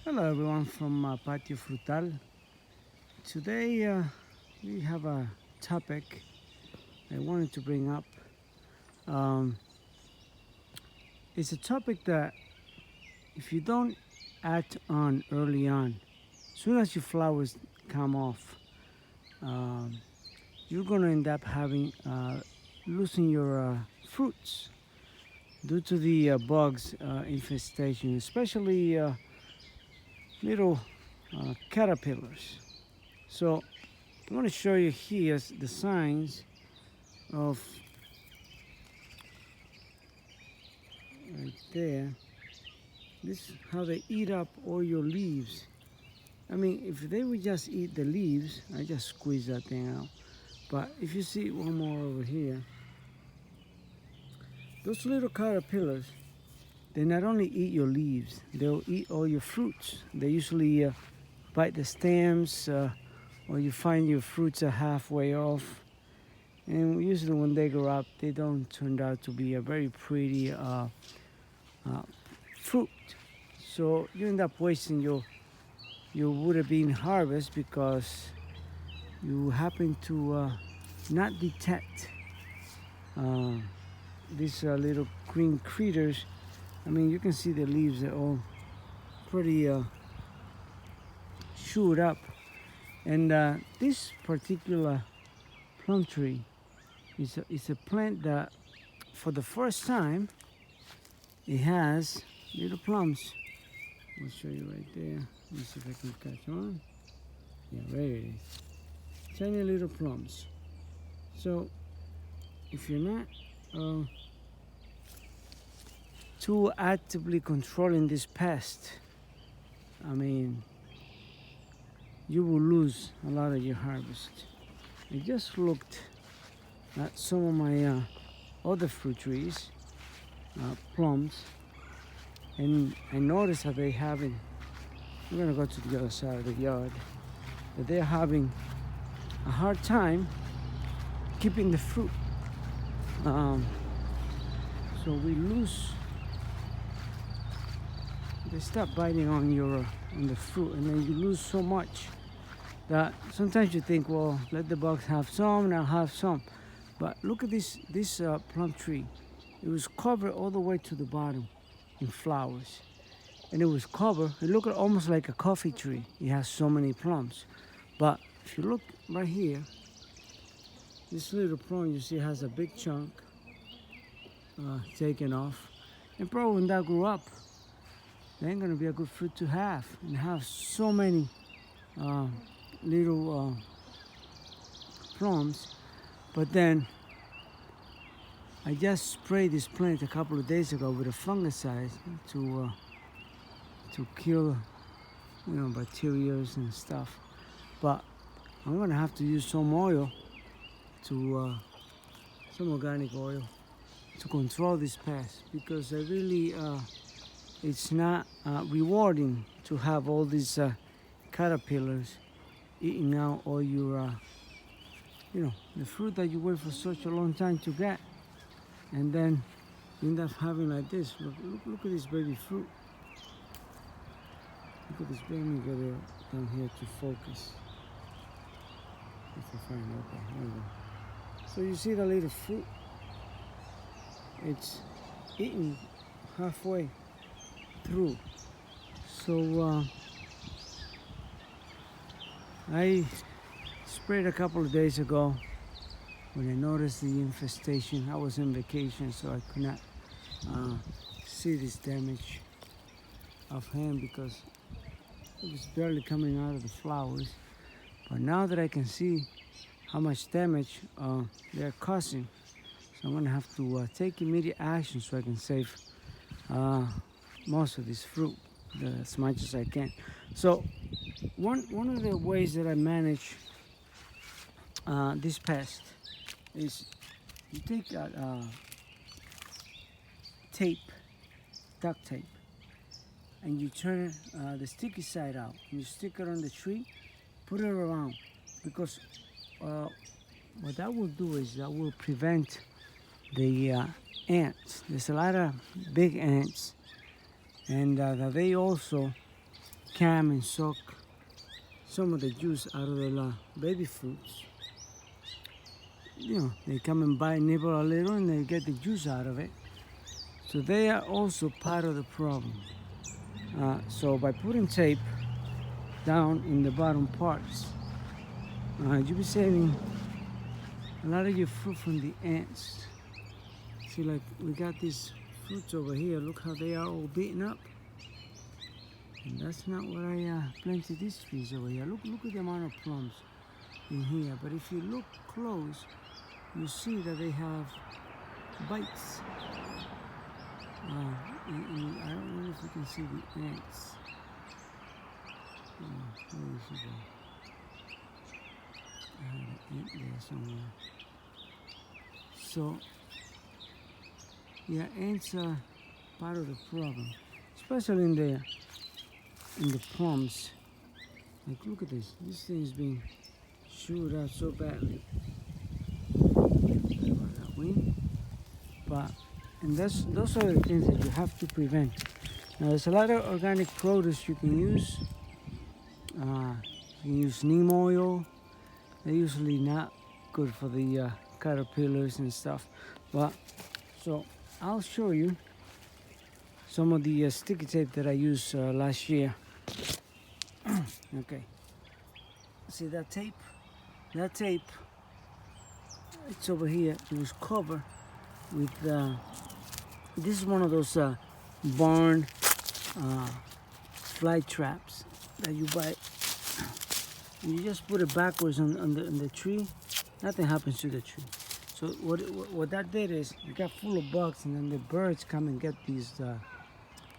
Hello everyone from Patio Frutal. Today we have a topic I wanted to bring up. Um, it's a topic that if you don't act on early on, as soon as your flowers come off, um, you're going to end up having losing your fruits due to the bugs infestation, especially little caterpillars. So I'm going to show you here the signs of right there. This is how they eat up all your leaves. I mean, if they would just eat the leaves, I just squeeze that thing out. But if you see one more over here, those little caterpillars, they not only eat your leaves, they'll eat all your fruits. They usually bite the stems, or you find your fruits are halfway off. And usually when they grow up, they don't turn out to be a very pretty fruit. So you end up wasting your would have been harvest because you happen to not detect uh, these little green critters. I mean, you can see the leaves are all pretty chewed up. And this particular plum tree is a plant that for the first time it has little plums. I'll show you right there. Let me see if I can catch on. Yeah, there it is. Tiny little plums. So if you're not too actively controlling this pest, I mean, you will lose a lot of your harvest. I just looked at some of my other fruit trees, plums, and I noticed that they having, I'm gonna go to the other side of the yard, that they're having a hard time keeping the fruit. So we lose, they start biting on your on the fruit, and then you lose so much that sometimes you think, well, let the bugs have some and I'll have some. But look at this plum tree. It was covered all the way to the bottom in flowers, and it was covered. It looked almost like a coffee tree. It has so many plums. But if you look right here, this little plum you see has a big chunk taken off, and probably when that grew up, they ain't gonna be a good fruit to have, and have so many uh, little plums. But then I just sprayed this plant a couple of days ago with a fungicide to kill, bacteria and stuff. But I'm gonna have to use some oil some organic oil to control this pest, because I really it's not rewarding to have all these caterpillars eating out all your the fruit that you wait for such a long time to get, and then you end up having like this. Look at this baby fruit. Look at this baby. Let me get it down here to focus. If I find it, okay, there we go. So you see the little fruit? It's eaten halfway through. So I sprayed a couple of days ago when I noticed the infestation. I was on vacation, so I could not see this damage offhand because it was barely coming out of the flowers. But now that I can see how much damage they're causing, so I'm gonna have to take immediate action so I can save most of this fruit as much as I can. So one of the ways that I manage this pest is you take tape, duct tape, and you turn the sticky side out, and you stick it on the tree, put it around, because what that will do is that will prevent the ants. There's a lot of big ants, and they also cam and soak some of the juice out of the baby fruits. You know, they come and bite, nibble a little, and they get the juice out of it. So they are also part of the problem. So by putting tape down in the bottom parts, you'll be saving a lot of your fruit from the ants. See, like we got these fruits over here. Look how they are all beaten up. And that's not what I planted these trees over here. Look at the amount of plums in here. But if you look close, you see that they have bites. And I don't know if you can see the ants. Where is she go? I had an ant there somewhere. So, yeah, ants are part of the problem, especially in the plums. Like, look at this. This thing is being chewed out so badly. Sorry about that wind. And those are the things that you have to prevent. Now, there's a lot of organic produce you can use. You can use neem oil. They're usually not good for the caterpillars and stuff. But so I'll show you some of the sticky tape that I used last year. Okay. See that tape? That tape, it's over here. It was covered with this is one of those barn fly traps that you buy. You just put it backwards on the tree. Nothing happens to the tree. So what that did is it got full of bugs, and then the birds come and get these.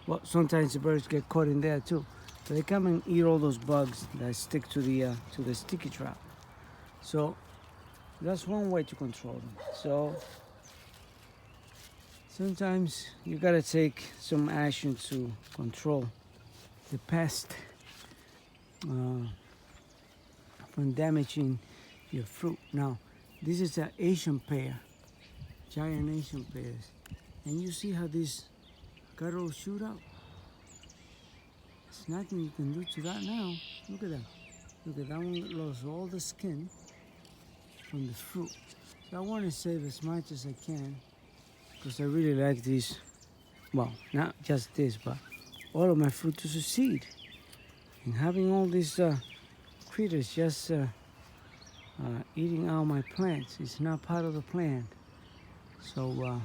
Well, sometimes the birds get caught in there too. So they come and eat all those bugs that stick to the sticky trap. So that's one way to control them. So sometimes you gotta take some action to control the pest from damaging your fruit. Now, this is an Asian pear, giant Asian pears, and you see how this got all chewed up. There's nothing you can do to that now. Look at that. Look at that one, lost all the skin from the fruit. So I want to save as much as I can because I really like these. Well, not just this, but all of my fruit to succeed. And having all these critters just eating out my plants is not part of the plan. So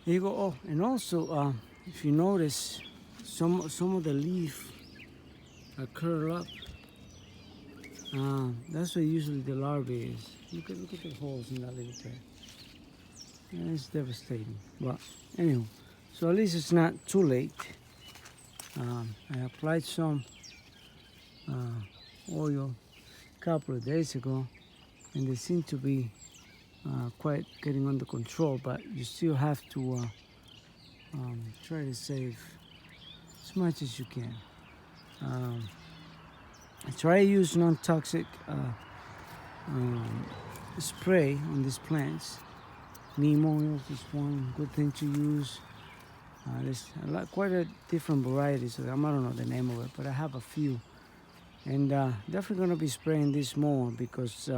there you go. Oh, and also if you notice, some of the leaf are curled up. That's where usually the larvae is. Look at the holes in that little pear. Yeah, it's devastating. But anyway, so at least it's not too late. I applied some oil a couple of days ago, and they seem to be quite getting under control, but you still have to try to save as much as you can. I try to use non-toxic spray on these plants. Neem oil is one good thing to use. There's quite a different varieties of them. I don't know the name of it, but I have a few. And definitely going to be spraying this more because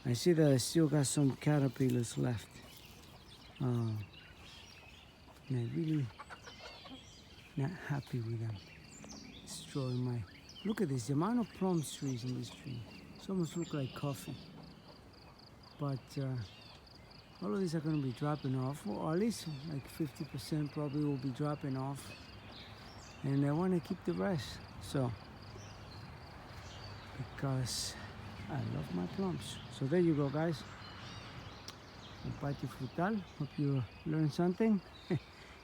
I see that I still got some caterpillars left. And I'm really not happy with them. Destroying my... Look at this, the amount of plum trees in this tree. It's almost look like coffee. But all of these are going to be dropping off, or at least like 50% probably will be dropping off. And I want to keep the rest. So, because I love my plums. So there you go, guys. Patio Frutal. Hope you learned something.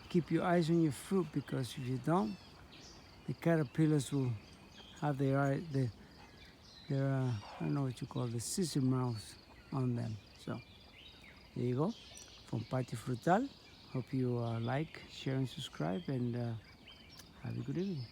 Keep your eyes on your fruit, because if you don't, the caterpillars will have their I don't know what you call the scissor mouths on them. So there you go. From Patio Frutal. Hope you like, share, and subscribe, and have a good evening.